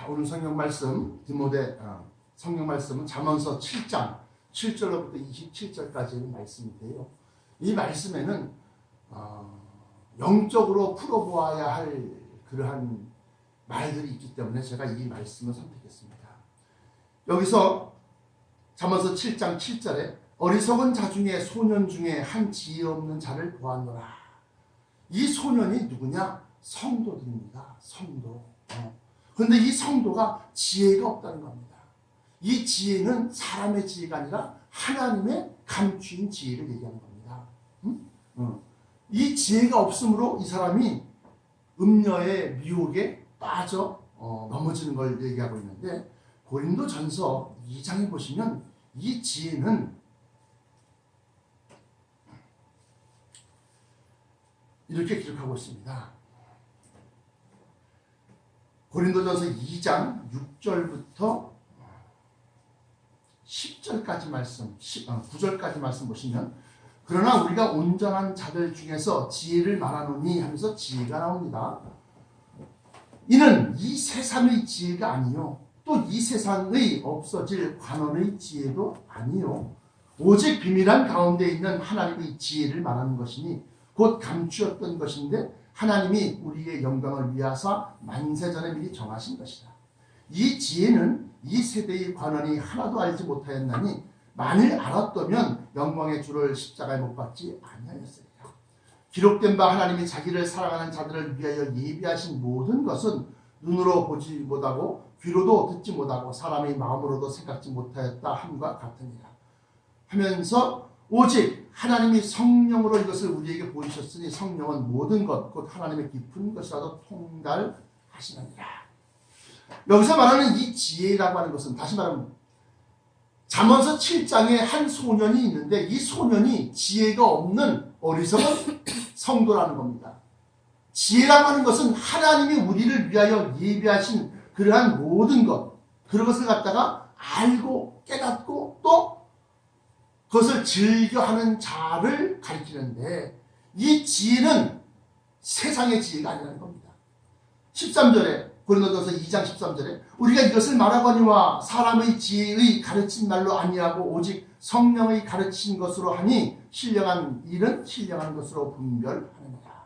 오늘 성경 말씀 디모데 성경 말씀은 잠언서 7장 7절로부터 27절까지의 말씀인데요. 이 말씀에는 영적으로 풀어보아야 할 그러한 말들이 있기 때문에 제가 이 말씀을 선택했습니다. 여기서 잠언서 7장 7절에 어리석은 자 중에 소년 중에 한 지혜 없는 자를 보았노라. 이 소년이 누구냐? 성도들입니다. 성도. 그런데 이 성도가 지혜가 없다는 겁니다. 이 지혜는 사람의 지혜가 아니라 하나님의 감추인 지혜를 얘기하는 겁니다. 이 지혜가 없으므로 이 사람이 음녀의 미혹에 빠져 넘어지는 걸 얘기하고 있는데, 고린도전서 2장에 보시면 이 지혜는 이렇게 기록하고 있습니다. 고린도전서 2장 6절부터 10절까지 말씀, 9절까지 말씀 보시면, 그러나 우리가 온전한 자들 중에서 지혜를 말하노니 하면서 지혜가 나옵니다. 이는 이 세상의 지혜가 아니요 또 이 세상의 없어질 관원의 지혜도 아니요 오직 비밀한 가운데 있는 하나님의 지혜를 말하는 것이니 곧 감추었던 것인데 하나님이 우리의 영광을 위하사 만세전에 미리 정하신 것이다. 이 지혜는 이 세대의 관원이 하나도 알지 못하였나니 만일 알았다면 영광의 주를 십자가에 못 박지 아니하였으리라. 기록된 바 하나님이 자기를 사랑하는 자들을 위하여 예비하신 모든 것은 눈으로 보지 못하고 귀로도 듣지 못하고 사람의 마음으로도 생각지 못하였다 함과 같으니라 하면서, 오직 하나님이 성령으로 이것을 우리에게 보이셨으니 성령은 모든 것 곧 하나님의 깊은 것이라도 통달하시느니라. 여기서 말하는 이 지혜라고 하는 것은, 다시 말하면 잠언서 7장에 한 소년이 있는데 이 소년이 지혜가 없는 어리석은 성도라는 겁니다. 지혜라고 하는 것은 하나님이 우리를 위하여 예비하신 그러한 모든 것, 그런 것을 갖다가 알고 깨닫고 또 그것을 즐겨하는 자를 가리키는데, 이 지혜는 세상의 지혜가 아니라는 겁니다. 13절에 고린도전서 2장 13절에 우리가 이것을 말하거니와 사람의 지혜의 가르친 말로 아니하고 오직 성령의 가르친 것으로 하니 신령한 일은 신령한 것으로 분별하느니라.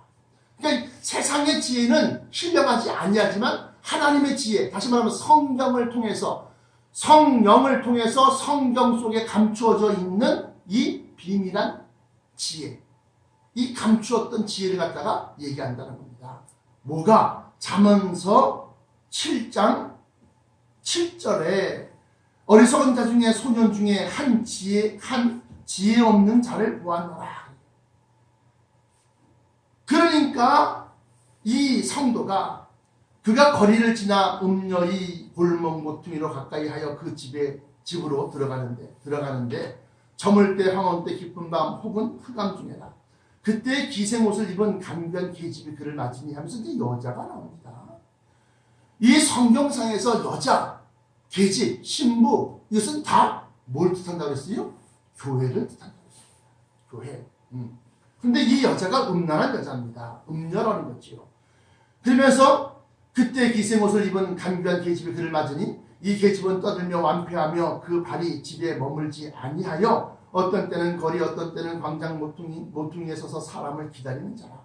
그러니까 세상의 지혜는 신령하지 아니하지만 하나님의 지혜, 다시 말하면 성경을 통해서 성경 속에 감추어져 있는 이 비밀한 지혜, 이 감추었던 지혜를 갖다가 얘기한다는 겁니다. 뭐가? 잠언서 7장 7절에 어리석은 자 중에 소년 중에 한 지혜 없는 자를 보았노라. 그러니까 이 성도가 그가 거리를 지나 음녀의 골목 모퉁이로 가까이 하여 그 집으로 들어가는데 저물 때 황혼 때 깊은 밤 혹은 흑암 중에라. 그때 기생옷을 입은 간교한 계집이 그를 맞으니 하면서 이제 여자가 나옵니다. 이 성경상에서 여자, 계집, 신부, 이것은 다 뭘 뜻한다고 했어요? 교회를 뜻한다고 했습니다. 교회. 근데 이 여자가 음란한 여자입니다. 음녀라는 거지요. 그러면서 그때 기생옷을 입은 간교한 계집이 그를 맞으니 이 계집은 떠들며 완패하며 그 발이 집에 머물지 아니하여 어떤 때는 거리 어떤 때는 광장 모퉁이에 서서 사람을 기다리는 자라.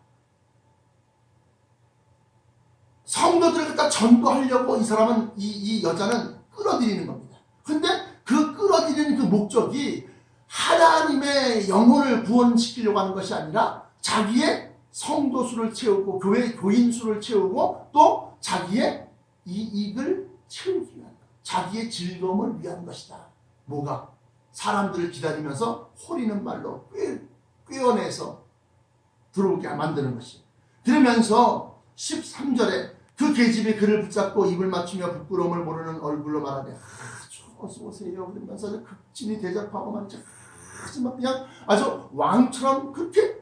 성도들을 갖다 전도하려고 이 사람은 이 여자는 끌어들이는 겁니다. 근데 그 끌어들이는 그 목적이 하나님의 영혼을 구원시키려고 하는 것이 아니라 자기의 성도 수를 채우고 교회 교인 수를 채우고 또 자기의 이익을 채우기 위한 것, 자기의 즐거움을 위한 것이다. 뭐가? 사람들을 기다리면서 호리는 말로 꿰어내서 들어오게 만드는 것이. 그러면서 13절에 그 계집이 그를 붙잡고 입을 맞추며 부끄러움을 모르는 얼굴로 말하되 어서 오세요 그러면서 극진히 대접하고 말이죠. 하지만 그냥 아주 왕처럼 그렇게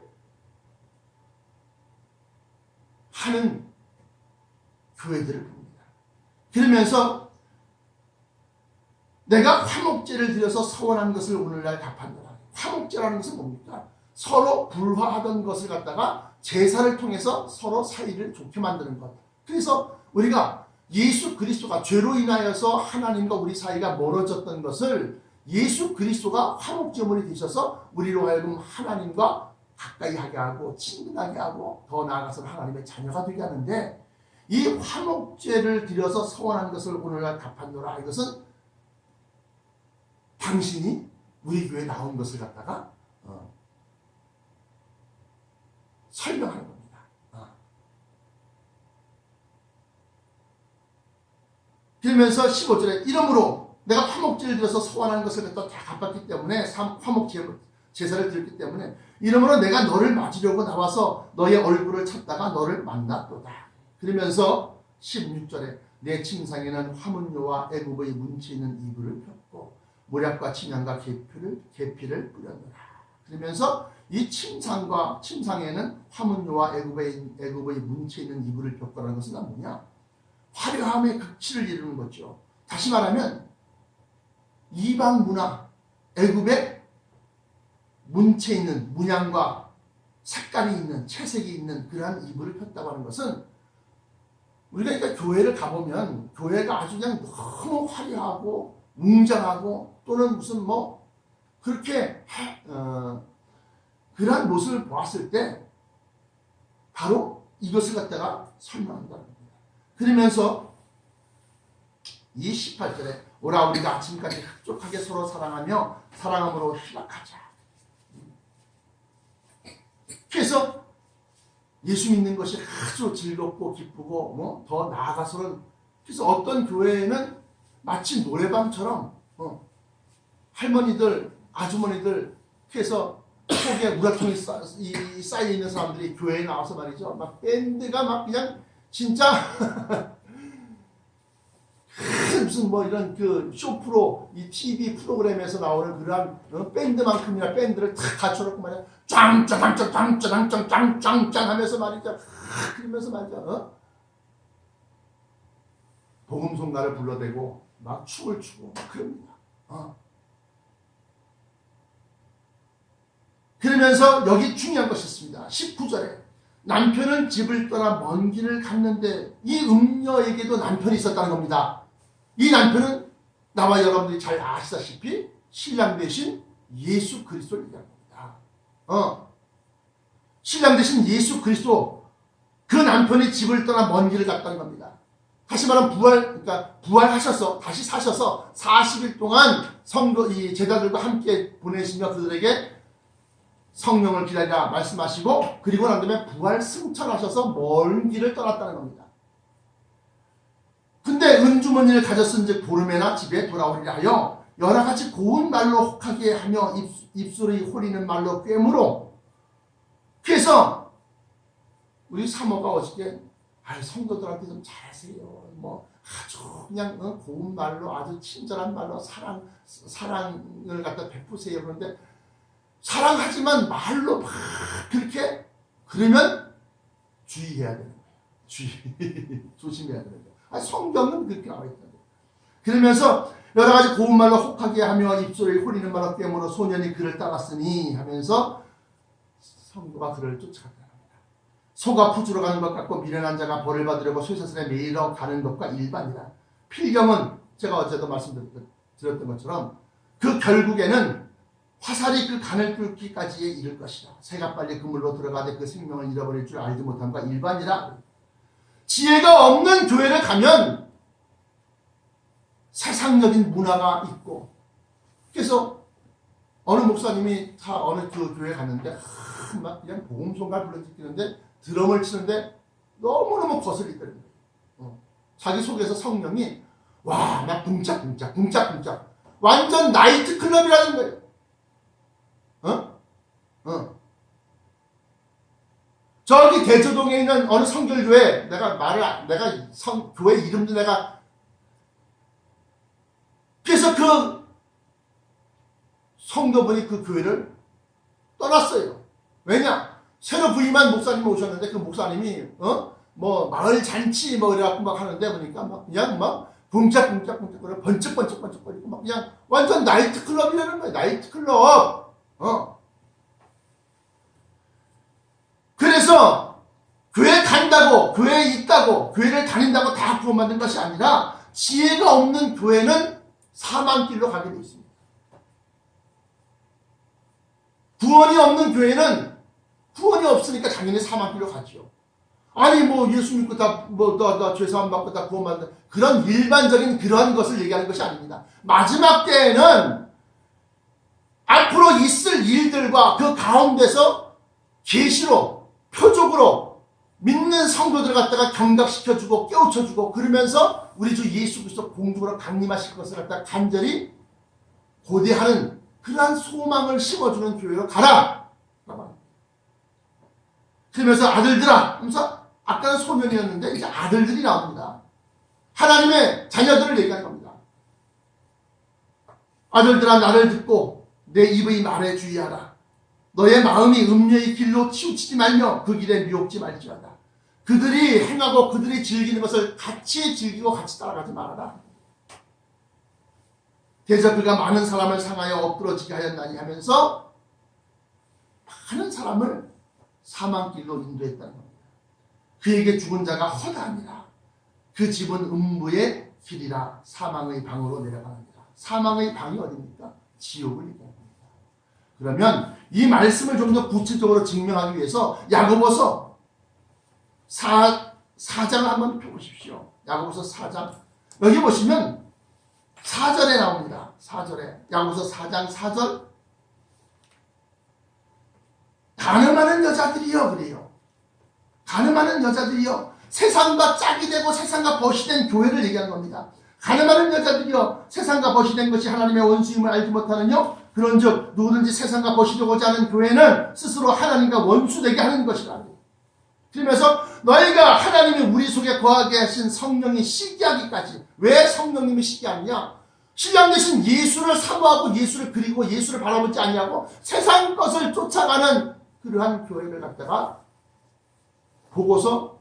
하는 교회들을 봅니다. 그러면서 내가 화목제를 드려서 서원한 것을 오늘날 갚았노라. 화목제라는 것은 뭡니까? 서로 불화하던 것을 갖다가 제사를 통해서 서로 사이를 좋게 만드는 것. 그래서 우리가 예수 그리스도가 죄로 인하여서 하나님과 우리 사이가 멀어졌던 것을 예수 그리스도가 화목제물이 되셔서 우리로 하여금 하나님과 가까이 하게 하고 친근하게 하고 더 나아가서 하나님의 자녀가 되게 하는데, 이 화목제를 드려서 서원한 것을 오늘날 갚았노라. 이것은 당신이 우리 교회에 나온 것을 갖다가 설명하는 겁니다. 그러면서 15절에 이러므로 내가 화목제를 들어서 소환한 것을 갖다 다 갚았기 때문에, 제사를 드렸기 때문에, 이러므로 내가 너를 맞으려고 나와서 너의 얼굴을 찾다가 너를 만났도다. 그러면서 16절에 내 침상에는 화문요와 애굽의 문치 있는 이불을 폈고 모략과 침향과 계피를 뿌렸노라. 그러면서 이 침상에는 화문요와 애굽의 문치 있는 이불을 폈고라는 것은 뭐냐? 화려함의 극치를 이루는 거죠. 다시 말하면 이방 문화, 애굽의 문체 있는 문양과 색깔이 있는, 채색이 있는 그러한 이불을 폈다고 하는 것은, 우리가 그러니까 교회를 가보면 교회가 아주 그냥 너무 화려하고 웅장하고 또는 무슨 그렇게 그러한 모습을 보았을 때 바로 이것을 갖다가 설명한다는 겁니다. 그러면서 이 18절에 오라 우리가 아침까지 흡족하게 서로 사랑하며 사랑함으로 희락하자. 그래서 예수 믿는 것이 아주 즐겁고 기쁘고 더 나아가서는, 그래서 어떤 교회에는 마치 노래방처럼 할머니들 아주머니들, 그래서 속에 우라통이 쌓여 있는 사람들이 교회에 나와서 말이죠, 막 밴드가 막 그냥 진짜 무슨 이런 그 쇼프로 이 TV 프로그램에서 나오는 그러한 밴드만큼이나 밴드를 탁 갖춰놓고 말이야, 짱짱짱짱짱짱짱짱짱 하면서 말이죠, 그러면서 말이죠, 복음송가를 불러대고 막 춤을 추고 막 그럽니다. 그러면서 여기 중요한 것이 있습니다. 19절에 남편은 집을 떠나 먼 길을 갔는데, 이 음녀에게도 남편이 있었다는 겁니다. 이 남편은 나와 여러분들이 잘 아시다시피 신랑 대신 예수 그리스도를 얘기합니다. 신랑 대신 예수 그리스도, 그 남편이 집을 떠나 먼 길을 갔다는 겁니다. 다시 말하면 부활하셔서 다시 사셔서 40일 동안 이 제자들과 함께 보내시며 그들에게 성령을 기다리라 말씀하시고, 그리고 난 다음에 부활 승천하셔서 먼 길을 떠났다는 겁니다. 근데 은주머니를 가졌은즉 보름에나 집에 돌아오리라 하여 여러 가지 고운 말로 혹하게 하며 입술이 홀리는 말로 꿰물어. 그래서 우리 사모가 어저께 성도들한테 좀 잘하세요. 아주 그냥 고운 말로, 아주 친절한 말로 사랑을 갖다 베푸세요. 그런데 사랑하지만 말로 막 그렇게 그러면 주의해야 되는 거예요. 조심해야 되는 거예요. 성경은 그렇게 나와 있다. 그러면서 여러 가지 고운 말로 혹하게 하며 입술을 홀리는 말로 꿰물어 소년이 그를 따랐으니 하면서 성도가 그를 쫓아갔다. 소가 푸주러 가는 것 같고 미련한 자가 벌을 받으려고 쇠사슬에 매이러 가는 것과 일반이다. 필경은 제가 어제도 말씀드렸던 것처럼 그 결국에는 화살이 그 간을 뚫기까지에 이를 것이다. 새가 빨리 그물로 들어가되 그 생명을 잃어버릴 줄 알지 못함과 일반이라. 지혜가 없는 교회를 가면 세상적인 문화가 있고, 그래서 어느 목사님이 어느 교회에 갔는데 막 그냥 복음송가를 불러듣기는데 드럼을 치는데 너무너무 거슬리더라고요. 자기 속에서 성령이 막 붕짝붕짝 완전 나이트클럽이라는 거예요. 저기 대저동에 있는 어느 성결교회, 교회 이름도 그래서 그 성도분이 그 교회를 떠났어요. 왜냐? 새로 부임한 목사님이 오셨는데 그 목사님이 마을 잔치 이래갖고 막 하는데 보니까 그냥 붕짝붕짝 번쩍번쩍거리고 막 그냥 완전 나이트클럽이라는 거예요. 나이트클럽. 그래서 교회 간다고, 교회에 있다고, 교회를 다닌다고 다 구원받는 것이 아니라 지혜가 없는 교회는 사망길로 가게 되어 있습니다. 구원이 없는 교회는 구원이 없으니까 당연히 사망길로 가죠. 아니 예수 믿고 다 죄사함 받고 다 구원받는 그런 일반적인 그러한 것을 얘기하는 것이 아닙니다. 마지막 때에는 앞으로 있을 일들과 그 가운데서 계시로 표적으로 믿는 성도들 갖다가 경각시켜주고 깨우쳐주고 그러면서 우리 주 예수 그리스도 공중으로 강림하실 것을 갖다가 간절히 고대하는 그러한 소망을 심어주는 교회로 가라. 그러면서 아들들아 하면서 아까는 소년이었는데 이제 아들들이 나옵니다. 하나님의 자녀들을 얘기하는 겁니다. 아들들아 나를 듣고 내 입의 말에 주의하라. 너의 마음이 음녀의 길로 치우치지 말며 그 길에 미혹지 말지어다. 그들이 행하고 그들이 즐기는 것을 같이 즐기고 같이 따라가지 말아라. 대저 그가 많은 사람을 상하여 엎드러지게 하였나니 하면서 많은 사람을 사망길로 인도했다는 겁니다. 그에게 죽은 자가 허다하니라. 그 집은 음부의 길이라 사망의 방으로 내려가느니라. 사망의 방이 어디입니까? 지옥을 얘기합니다. 그러면 이 말씀을 좀 더 구체적으로 증명하기 위해서 야고보서 4장을 한번 펴보십시오. 야고보서 4장. 여기 보시면 4절에 나옵니다. 4절에. 야고보서 4장 4절. 가늠하는 여자들이여 그래요. 가늠하는 여자들이여 세상과 짝이 되고 세상과 벗이 된 교회를 얘기하는 겁니다. 가늠하는 여자들이여 세상과 벗이 된 것이 하나님의 원수임을 알지 못하느뇨. 그런즉 누구든지 세상과 벗이 되고자 하는 교회는 스스로 하나님과 원수되게 하는 것이라. 그러면서 너희가 하나님이 우리 속에 거하게 하신 성령이 시기하기까지. 왜 성령님이 시기하느냐? 신랑 대신 예수를 사모하고 예수를 그리고 예수를 바라보지 아니하고 세상 것을 쫓아가는 그러한 교회를 갖다가 보고서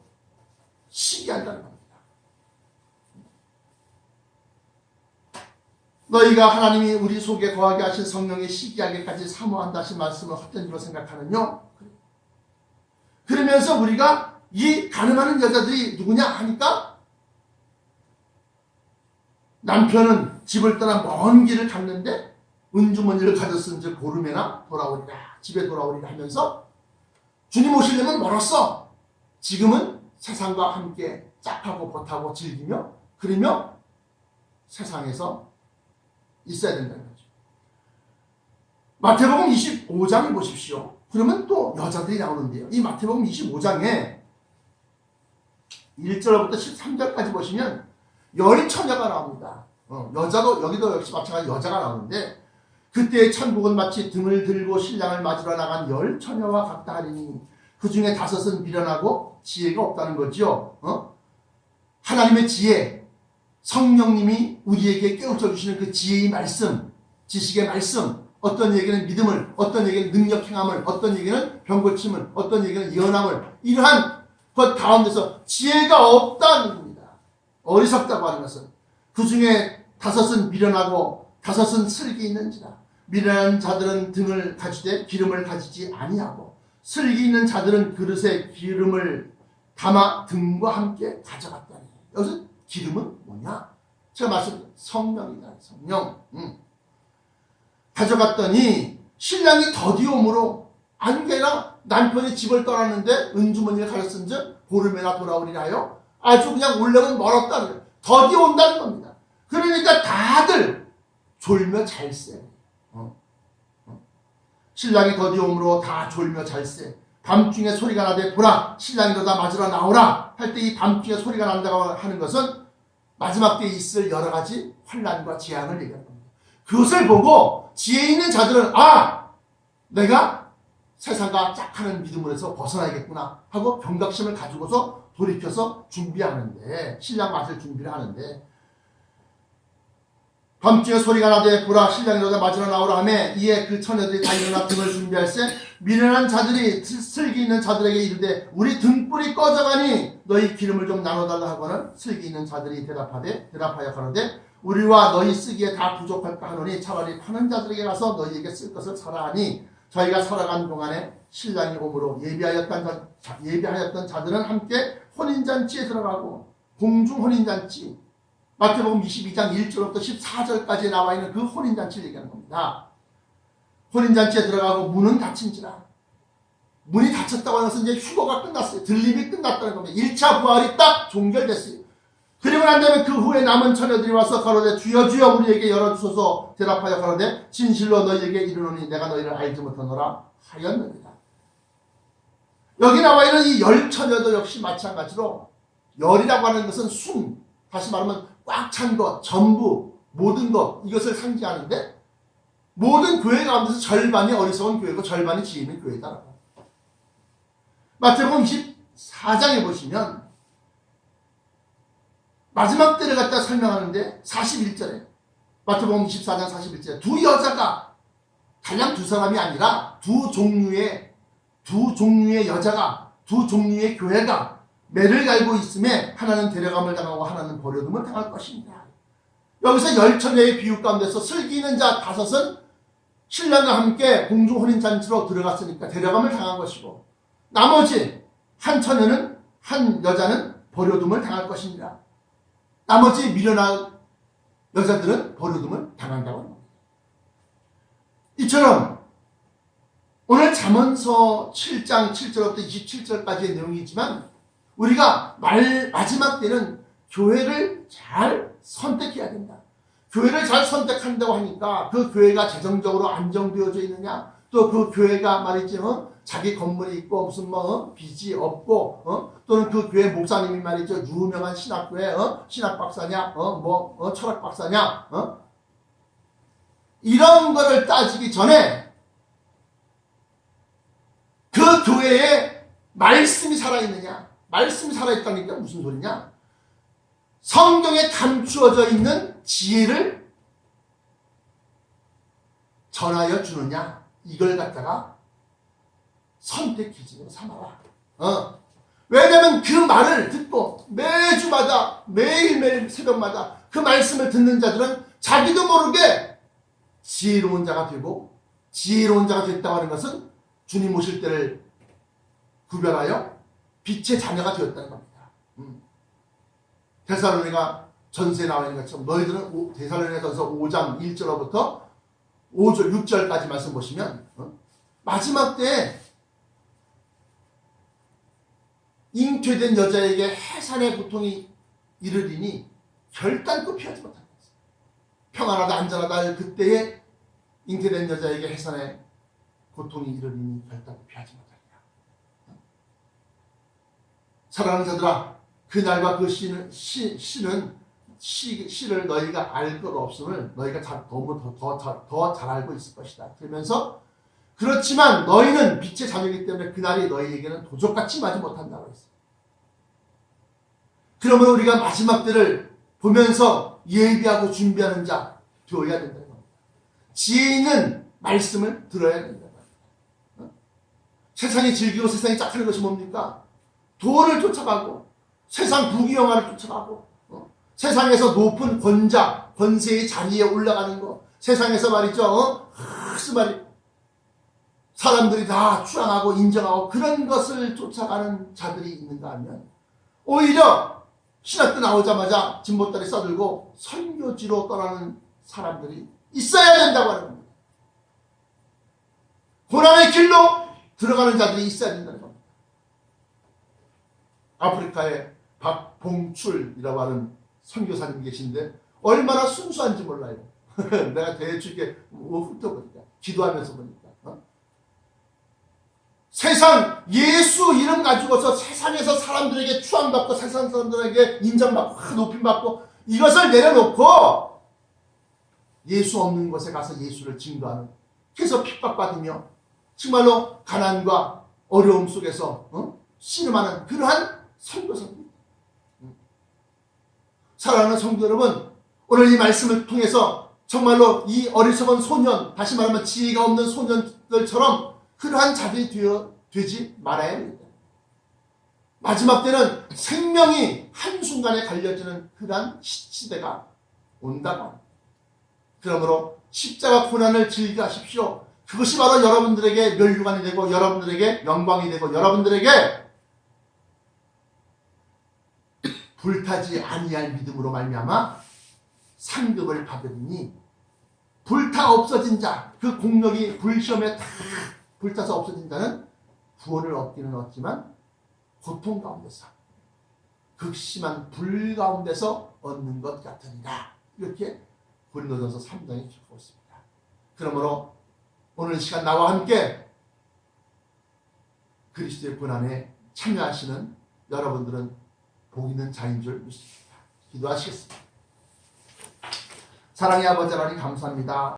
시기한다는 겁니다. 너희가 하나님이 우리 속에 거하게 하신 성령이 시기하기까지 사모한다 하신 말씀을 헛된 줄로 생각하느뇨. 그러면서 우리가 이 가늠하는 여자들이 누구냐 하니까 남편은 집을 떠나 먼 길을 갔는데 은주머니를 가졌은즉 보름에나 돌아오리라. 집에 돌아오리라 하면서 주님 오시려면 멀었어. 지금은 세상과 함께 짝하고 벗하고 즐기며 그러며 세상에서 있어야 된다는 거죠. 마태복음 25장을 보십시오. 그러면 또 여자들이 나오는데요. 이 마태복음 25장에 1절부터 13절까지 보시면 열처녀가 나옵니다. 여자도 여기도 역시 마찬가지 여자가 나오는데 그때의 천국은 마치 등을 들고 신랑을 맞으러 나간 열처녀와 같다 하리니 그 중에 5은 미련하고 지혜가 없다는 거죠. 하나님의 지혜, 성령님이 우리에게 깨우쳐 주시는 그 지혜의 말씀, 지식의 말씀, 어떤 얘기는 믿음을, 어떤 얘기는 능력 행함을, 어떤 얘기는 병고침을, 어떤 얘기는 예언함을, 이러한 것 가운데서 지혜가 없다는 겁니다. 어리석다고 하는 것은 그 중에 5은 미련하고 5은 슬기 있는지라. 미련한 자들은 등을 가지되 기름을 가지지 아니하고 슬기 있는 자들은 그릇에 기름을 담아 등과 함께 가져갔다니. 여기서 기름은 뭐냐? 제가 말씀드린 성령이다. 성령. 가져갔더니 신랑이 더디옴으로 안개나 남편이 집을 떠났는데 은주머니를 가졌은즉 보름에나 돌아오리라 하여 아주 그냥 올려면 멀었다. 더디 온다는 겁니다. 그러니까 다들 졸며 잘세. 신랑이 더디옴으로 다 졸며 잘세. 밤중에 소리가 나되 보라 신랑이 너다 맞으러 나오라 할 때 이 밤중에 소리가 난다고 하는 것은 마지막 때에 있을 여러 가지 환난과 재앙을 얘기하는 겁니다. 그것을 보고 지혜 있는 자들은 내가 세상과 짝하는 믿음으로 해서 벗어나야겠구나 하고 경각심을 가지고서 돌이켜서 준비하는데 신랑 맞을 준비를 하는데 밤중에 소리가 나되 보라 신랑이 너다 맞으러 나오라 하매 이에 그 처녀들이 다 일어나 등을 준비할세 미련한 자들이 슬기 있는 자들에게 이르되 우리 등불이 꺼져가니 너희 기름을 좀 나눠달라 하고는 슬기 있는 자들이 대답하여 가로되 우리와 너희 쓰기에 다 부족할까 하노니 차라리 파는 자들에게 가서 너희에게 쓸 것을 사라 하니 저희가 살아간 동안에 신랑이 오므로 예비하였던 자들은 함께 혼인잔치에 들어가고 공중 혼인잔치, 마태복음 22장 1절부터 14절까지 나와 있는 그 혼인잔치를 얘기하는 겁니다. 혼인잔치에 들어가고 문은 닫힌지라. 문이 닫혔다고 하는 것은 이제 휴거가 끝났어요. 들림이 끝났다는 겁니다. 1차 부활이 딱 종결됐어요. 그리고 난 다음에 그 후에 남은 처녀들이 와서 가로되 주여 주여 우리에게 열어주소서 대답하여 가로되 진실로 너희에게 이르노니 내가 너희를 알지 못하노라 하였느니라. 여기 나와 있는 이 열 처녀도 역시 마찬가지로 열이라고 하는 것은 숨, 다시 말하면 꽉 찬 것, 전부, 모든 것, 이것을 상징하는데 모든 교회 가운데서 절반이 어리석은 교회고 절반이 지혜 있는 교회다. 마태복음 24장에 보시면 마지막 때를 갖다 설명하는데 41절에 마태복음 24장 41절에 두 여자가 가령 두 사람이 아니라 두 종류의 여자가 두 종류의 교회가 매를 갈고 있음에 하나는 데려감을 당하고 하나는 버려둠을 당할 것입니다. 여기서 열 처녀의 비유 가운데서 슬기 있는 자 다섯은 신랑과 함께 공중 혼인잔치로 들어갔으니까 데려감을 당한 것이고 나머지 한 처녀는 한 여자는 버려둠을 당할 것입니다. 나머지 미련한 여자들은 버려둠을 당한다고 합니다. 이처럼 오늘 잠언서 7장 7절부터 27절까지의 내용이지만 우리가 마지막 때는 교회를 잘 선택해야 된다. 교회를 잘 선택한다고 하니까 그 교회가 재정적으로 안정되어져 있느냐, 또 그 교회가 말이죠 자기 건물이 있고 무슨 빚이 없고 또는 그 교회 목사님이 말이죠 유명한 신학교에 신학 박사냐 철학 박사냐 이런 거를 따지기 전에 그 교회에 말씀이 살아있느냐, 말씀이 살아있다니까 무슨 소리냐, 성경에 감추어져 있는 지혜를 전하여 주느냐, 이걸 갖다가 선택 기준으로 삼아라. 왜냐하면 그 말을 듣고 매주마다 매일매일 새벽마다 그 말씀을 듣는 자들은 자기도 모르게 지혜로운 자가 되고, 지혜로운 자가 됐다고 하는 것은 주님 오실 때를 구별하여 빛의 자녀가 되었다는 겁니다. 데살로니가 전서에 나와 있는 것처럼 너희들은 데살로니가전서 5장 1절로부터 5절 6절까지 말씀 보시면 마지막 때에 잉태된 여자에게 해산의 고통이 이르리니 결단코 피하지 못한다. 평안하다 안전하다 할 그때에 잉태된 여자에게 해산의 고통이 이르리니 결단코 피하지 못하리라. 사랑하는 자들아, 그날과 그 시를 너희가 알 것 없음을 너희가 너무 더 잘 알고 있을 것이다. 그러면서 그렇지만 너희는 빛의 자녀이기 때문에 그날이 너희에게는 도적같이 맞지 못한다고 했어요. 그러면 우리가 마지막 때를 보면서 예비하고 준비하는 자 되어야 된다는 겁니다. 지혜 있는 말씀을 들어야 된다는 겁니다. 세상이 즐기고 세상이 짝하는 것이 뭡니까? 돈을 쫓아가고 세상 부귀영화를 쫓아가고 세상에서 높은 권세의 자리에 올라가는 거, 세상에서 말이죠 무슨 말이 사람들이 다 추앙하고 인정하고 그런 것을 쫓아가는 자들이 있는가 하면 오히려 신학교 나오자마자 진보다리 써들고 선교지로 떠나는 사람들이 있어야 된다고 하는 겁니다. 고난의 길로 들어가는 자들이 있어야 된다는 겁니다. 아프리카에 박봉출이라고 하는 선교사님이 계신데 얼마나 순수한지 몰라요. 내가 대충 이렇게 훑어보니까 기도하면서 보니까 세상 예수 이름 가지고서 세상에서 사람들에게 추앙받고 세상 사람들에게 인정받고 높임받고 이것을 내려놓고 예수 없는 곳에 가서 예수를 증거하는, 계속 핍박받으며 정말로 가난과 어려움 속에서 씨름하는 그러한 선교사입니다. 사랑하는 성도 여러분, 오늘 이 말씀을 통해서 정말로 이 어리석은 소년, 다시 말하면 지혜가 없는 소년들처럼 그러한 자들이 되지 말아야 합니다. 마지막 때는 생명이 한순간에 갈려지는 그러한 시대가 온다고 합니다. 그러므로 십자가 고난을 즐겨하십시오. 그것이 바로 여러분들에게 멸류관이 되고 여러분들에게 영광이 되고 여러분들에게 불타지 아니할 믿음으로 말미암아 상급을 받으니, 불타 없어진 자, 그 공력이 불시험에 다 불타서 없어진 자는 구원을 얻기는 얻지만 고통 가운데서, 극심한 불 가운데서 얻는 것 같으니라. 이렇게 고린도전서 3장에 기록하고 있습니다. 그러므로 오늘 시간 나와 함께 그리스도의 고난에 참여하시는 여러분들은 복 있는 자인 줄 믿습니다. 기도하시겠습니다. 사랑의 아버지 하나님 감사합니다.